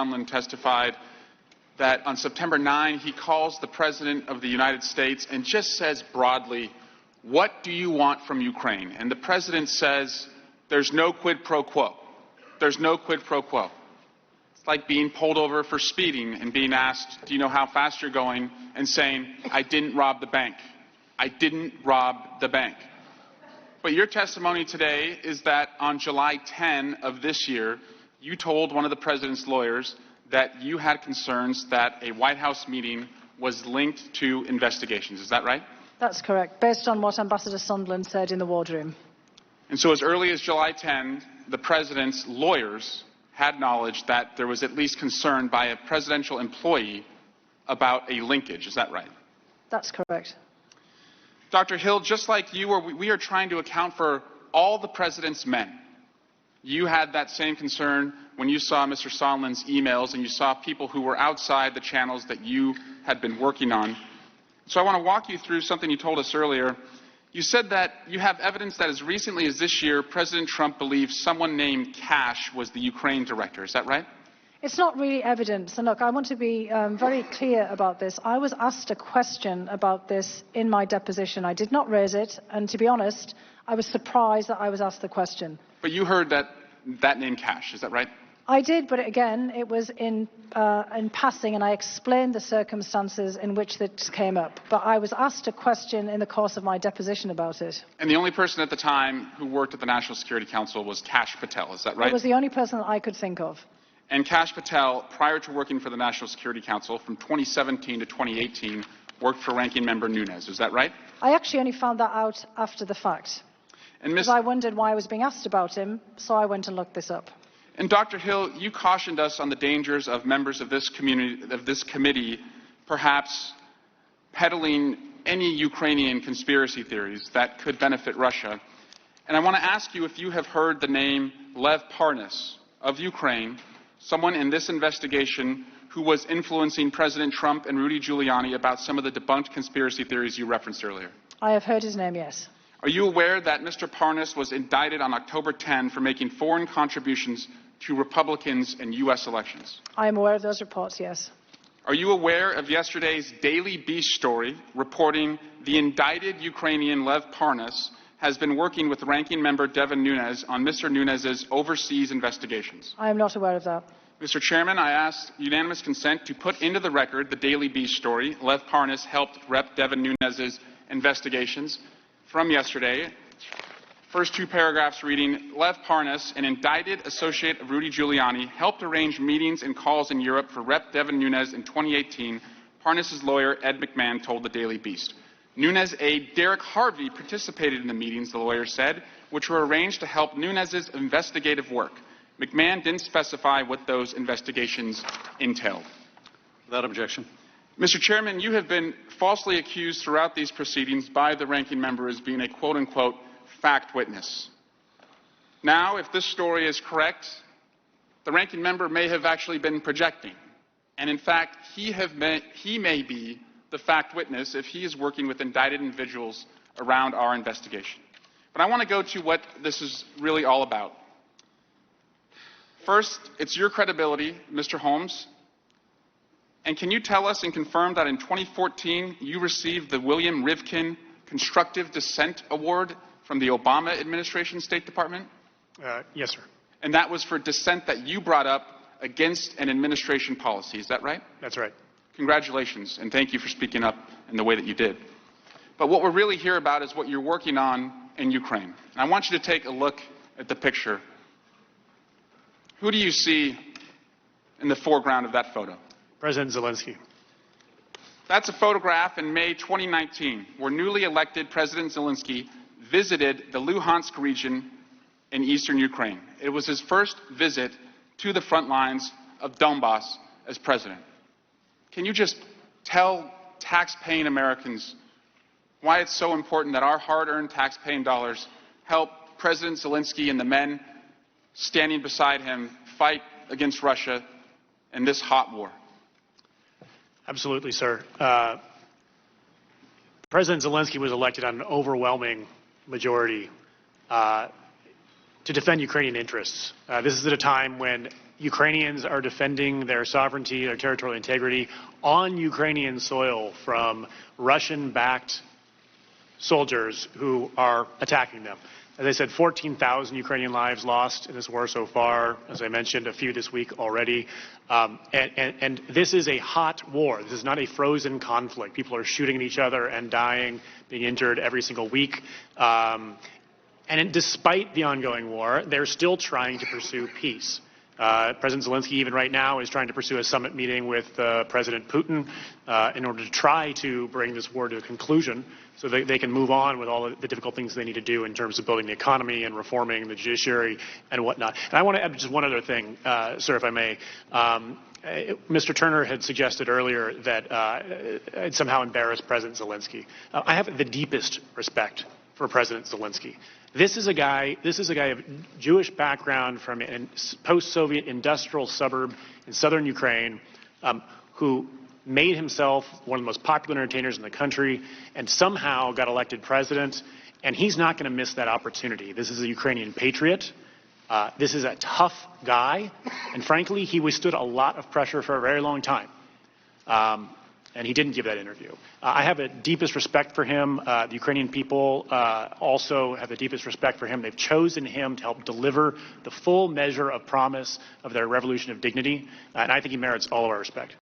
Sondland testified that on September 9, he calls the President of the United States and just says broadly, "What do you want from Ukraine?" And the President says, "There's no quid pro quo. There's no quid pro quo." It's like being pulled over for speeding and being asked, "Do you know how fast you're going?" and saying, "I didn't rob the bank. I didn't rob the bank." But your testimony today is that on July 10 of this year, you told one of the President's lawyers that you had concerns that a White House meeting was linked to investigations. Is that right? That's correct, based on what Ambassador Sondland said in the wardroom. And so as early as July 10, the President's lawyers had knowledge that there was at least concern by a presidential employee about a linkage. Is that right? That's correct. Dr. Hill, just like you, we are trying to account for all the President's men. You had that same concern when you saw Mr. Sondland's emails and you saw people who were outside the channels that you had been working on. So I want to walk you through something you told us earlier. You said that you have evidence that as recently as this year, President Trump believed someone named Cash was the Ukraine director. Is that right? It's not really evidence. And look, I want to be very clear about this. I was asked a question about this in my deposition. I did not raise it. And to be honest, I was surprised that I was asked the question. But you heard that name Cash. Is that right? I did, but again, it was in passing, and I explained the circumstances in which this came up. But I was asked a question in the course of my deposition about it. And the only person at the time who worked at the National Security Council was Kash Patel. Is that right? It was the only person that I could think of. And Kash Patel, prior to working for the National Security Council from 2017 to 2018, worked for Ranking Member Nunes. Is that right? I actually only found that out after the fact. And because I wondered why I was being asked about him, so I went and looked this up. And Dr. Hill, you cautioned us on the dangers of members of this committee perhaps peddling any Ukrainian conspiracy theories that could benefit Russia. And I want to ask you if you have heard the name Lev Parnas of Ukraine, someone in this investigation who was influencing President Trump and Rudy Giuliani about some of the debunked conspiracy theories you referenced earlier. I have heard his name, yes. Are you aware that Mr. Parnas was indicted on October 10 for making foreign contributions to Republicans in U.S. elections? I am aware of those reports, yes. Are you aware of yesterday's Daily Beast story reporting the indicted Ukrainian Lev Parnas has been working with Ranking Member Devin Nunes on Mr. Nunes' overseas investigations? I am not aware of that. Mr. Chairman, I ask unanimous consent to put into the record the Daily Beast story. Lev Parnas helped Rep. Devin Nunes' investigations from yesterday. First two paragraphs reading, Lev Parnas, an indicted associate of Rudy Giuliani, helped arrange meetings and calls in Europe for Rep. Devin Nunes in 2018, Parnas' lawyer Ed McMahon told the Daily Beast. Nunes' aide Derek Harvey participated in the meetings, the lawyer said, which were arranged to help Nunes' investigative work. McMahon didn't specify what those investigations entailed. Without objection. Mr. Chairman, you have been falsely accused throughout these proceedings by the ranking member as being a quote-unquote fact witness. Now, if this story is correct, the ranking member may have actually been projecting. And in fact, he may be the fact witness if he is working with indicted individuals around our investigation. But I want to go to what this is really all about. First, it's your credibility, Mr. Holmes. And can you tell us and confirm that in 2014 you received the William Rivkin Constructive Dissent Award from the Obama administration State Department? Yes, sir. And that was for dissent that you brought up against an administration policy. Is that right? That's right. Congratulations, and thank you for speaking up in the way that you did. But what we're really here about is what you're working on in Ukraine. And I want you to take a look at the picture. Who do you see in the foreground of that photo? President Zelensky. That's a photograph in May 2019 where newly elected President Zelensky visited the Luhansk region in eastern Ukraine. It was his first visit to the front lines of Donbass as president. Can you just tell tax-paying Americans why it's so important that our hard-earned tax-paying dollars help President Zelensky and the men standing beside him fight against Russia in this hot war? Absolutely, sir. President Zelensky was elected on an overwhelming majority to defend Ukrainian interests. This is at a time when Ukrainians are defending their sovereignty, their territorial integrity on Ukrainian soil from Russian-backed soldiers who are attacking them. As I said, 14,000 Ukrainian lives lost in this war so far. As I mentioned, a few this week already. And this is a hot war. This is not a frozen conflict. People are shooting at each other and dying, being injured every single week. And despite the ongoing war, they're still trying to pursue peace. President Zelensky, even right now, is trying to pursue a summit meeting with President Putin in order to try to bring this war to a conclusion so that they can move on with all of the difficult things they need to do in terms of building the economy and reforming the judiciary and whatnot. And I want to add just one other thing, sir, if I may. Mr. Turner had suggested earlier that I'd somehow embarrassed President Zelensky. I have the deepest respect for President Zelensky. This is a guy of Jewish background from a post-Soviet industrial suburb in southern Ukraine who made himself one of the most popular entertainers in the country and somehow got elected president. And he's not going to miss that opportunity. This is a Ukrainian patriot. This is a tough guy. And frankly, he withstood a lot of pressure for a very long time. And he didn't give that interview. I have the deepest respect for him. The Ukrainian people also have the deepest respect for him. They've chosen him to help deliver the full measure of promise of their revolution of dignity. And I think he merits all of our respect.